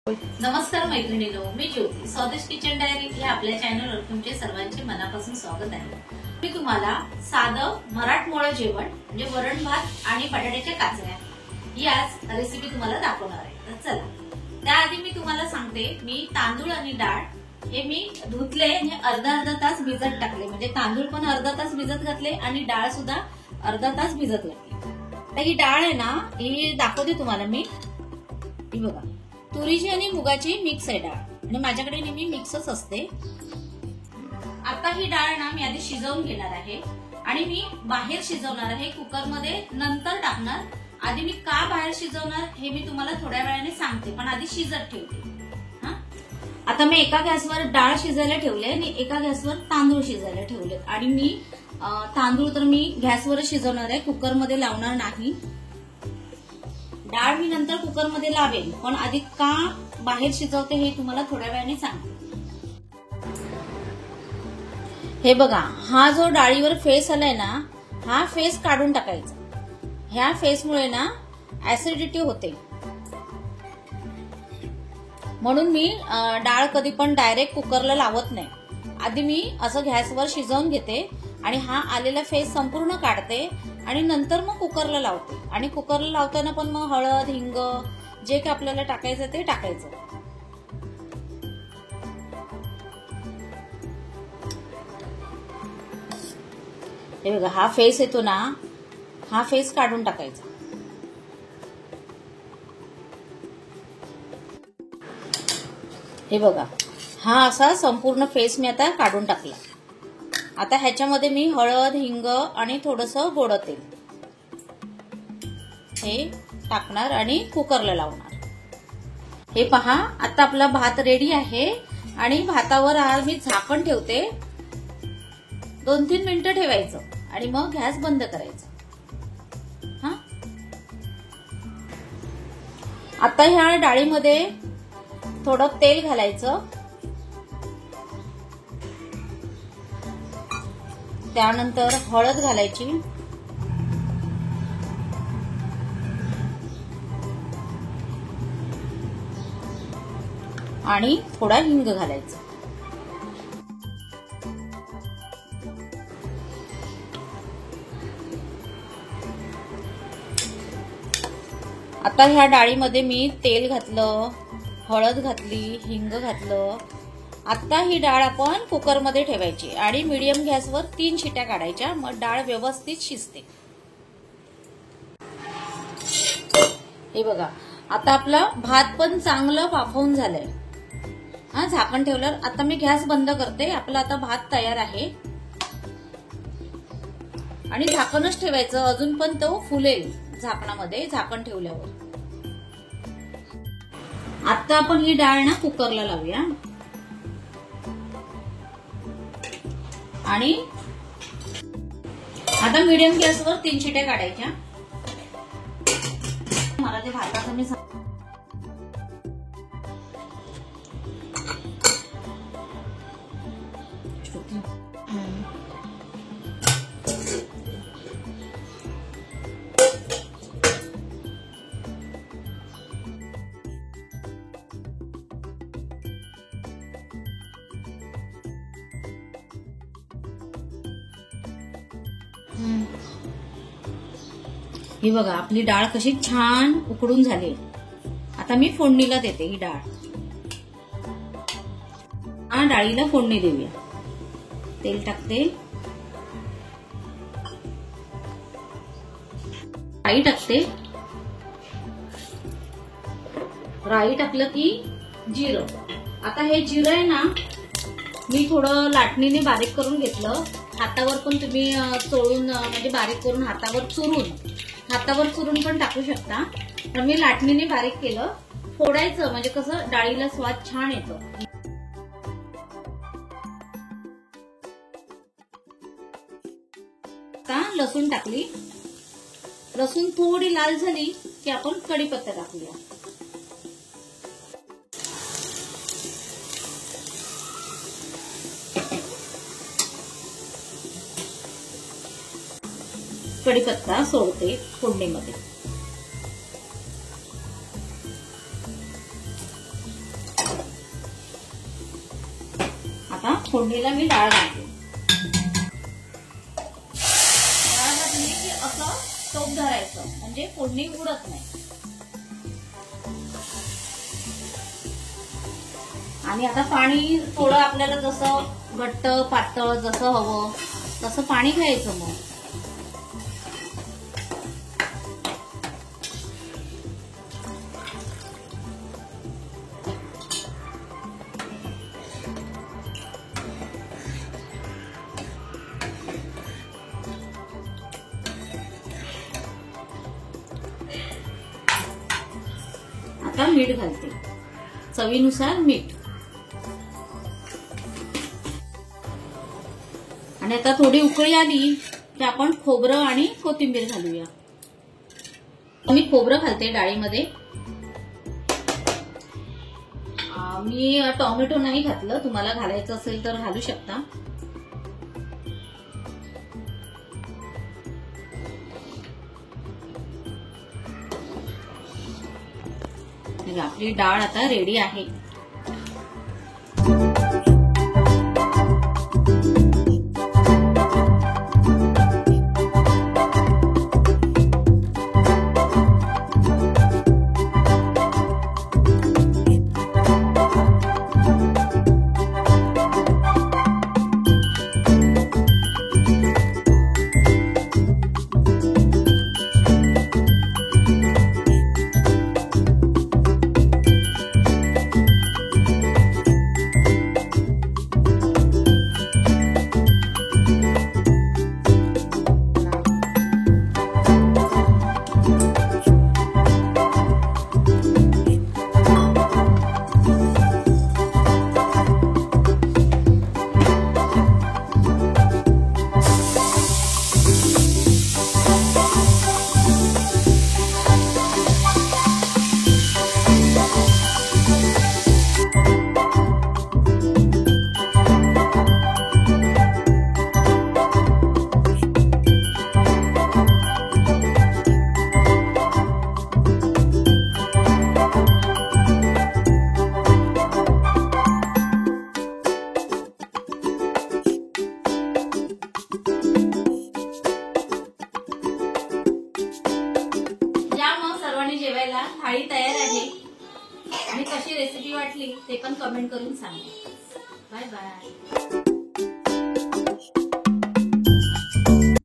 नमस्कार मैत्रिणींनो, मी ज्योती. स्वादिष्ट किचन डायरी या आपल्या चॅनलवर तुमचे सर्वांचे मनापासून स्वागत आहे. मी तुम्हाला साधं मराठमोळं जेवण म्हणजे वरण भात आणि बटाट्याच्या काचऱ्या याच रेसिपी तुम्हाला दाखवणार आहे. तर चला, त्याआधी मी तुम्हाला सांगते, मी तांदूळ आणि डाळ हे मी धुतले आणि अर्धा तास भिजत टाकले. म्हणजे तांदूळ पण अर्धा तास भिजत घातले आणि डाळ सुद्धा अर्धा तास भिजत घातली. तर ही डाळ आहे ना, ही दाखवते तुम्हाला मी. ही बघा, तुरीची आणि मुगाची मिक्स आहे डाळ आणि माझ्याकडे नेहमी मिक्सच असते. आता ही डाळ ना मी आधी शिजवून घेणार आहे आणि मी बाहेर शिजवणार आहे, कुकरमध्ये नंतर टाकणार. आधी मी का बाहेर शिजवणार हे मी तुम्हाला थोड्या वेळाने सांगते, पण आधी शिजत ठेवते. आता मी एका गॅसवर डाळ शिजायला ठेवले आणि एका गॅसवर तांदूळ शिजायला ठेवले. आणि मी तांदूळ तर मी गॅसवर शिजवणार आहे, कुकरमध्ये लावणार नाही. डाळ मी नंतर कुकरमध्ये लावेल, पण आधी का बाहेर शिजवते हे तुम्हाला थोड्या वेळाने सांगते. हे बघा, हा जो डाळीवर फेस आलाय ना, हा फेस काढून टाकायचा. ह्या फेसमुळे ना ऍसिडिटी होते, म्हणून मी डाळ कधी पण डायरेक्ट कुकरला लावत नाही. आधी मी असं गॅसवर शिजवून घेते आणि हा आलेला फेस संपूर्ण काढते आणि नंतर मग कुकरला लावते. आणि कुकरला लावताना पण मग हळद, हिंग जे काही आपल्याला टाकायचं ते टाकायचं. हे बघा, हा फेस येतो ना, हा फेस काढून टाकायचा. हे बघा, हा असा संपूर्ण फेस मी आता काढून टाकला. आता ह्याच्यामध्ये मी हळद, हिंग आणि थोडंसं गोड तेल हे टाकणार आणि कुकरला लावणार. हे पहा, आता आपला भात रेडी आहे आणि भातावर मी झाकण ठेवते. 2-3 मिनिटं ठेवायचं आणि मग गॅस बंद करायचा. आता ह्या डाळीमध्ये थोडं तेल घालायचं, त्यानंतर हळद घालायची, आणि थोडा हिंग घालायचा. आता ह्या डाळीमध्ये मी तेल घातलं, हळद घातली, हिंग घातलं. आता ही डाळ आपण कुकरमध्ये ठेवायची आणि मीडियम गॅसवर 3 शिट्या काढायच्या, मग डाळ व्यवस्थित शिजते. हे बघा, आता आपला भात पण चांगलं वाफवून झालंय. झाकण ठेवल्यावर आता मी गॅस बंद करते. आपला आता भात तयार आहे आणि झाकणच ठेवायचं, अजून पण तो फुलेल झाकणामध्ये झाकण ठेवल्यावर. आता आपण ही डाळ ना कुकरला लावूया आणि आता मीडियम गॅसवर 3 शिट्या काढायच्या. मला ते भाताचं मी ही बघा, आपली डाळ कशी छान उकडून झाली. आता मी फोडणीला देते ही डाळ. डाळीला फोडणी देऊया. तेल टाकते, राई टाकते. राई टाकलं की जिरं. आता हे जिरं आहे ना, मी थोडं लाटणीने बारीक करून घेतलं. हातावर पण तुम्ही चोळून म्हणजे बारीक करून हातावर चुरून पण टाकू शकता, पण मी लाटणीने बारीक केलं. फोडायचं म्हणजे कसं डाळीला स्वाद छान येतो. आता लसूण टाकली. लसूण थोडी लाल झाली की आपण कढीपत्ता टाकूया. कढीपत्ता सोडते फोडणीमध्ये. फोडणीला मी डाळ घालते. डाळ घातली की असं टोप धरायचं म्हणजे फोडणी उडत नाही. आणि आता पाणी थोडं आपल्याला जसं घट्ट पातळ जसं हवं तसं पाणी घ्यायचं. मग आता मीठ घालते, चवीनुसार मीठ. आणि आता थोडी उकळी आली की आपण खोबरं आणि कोथिंबीर घालूया. मी खोबरं घालते डाळीमध्ये. मी टोमॅटो नाही घातलं, तुम्हाला घालायचं असेल तर घालू शकता. आपली डाळ आता रेडी आहे. जेवायला थाळी तयार आहे. आणि कशी रेसिपी वाटली ते पण कमेंट करून सांगा. Bye bye.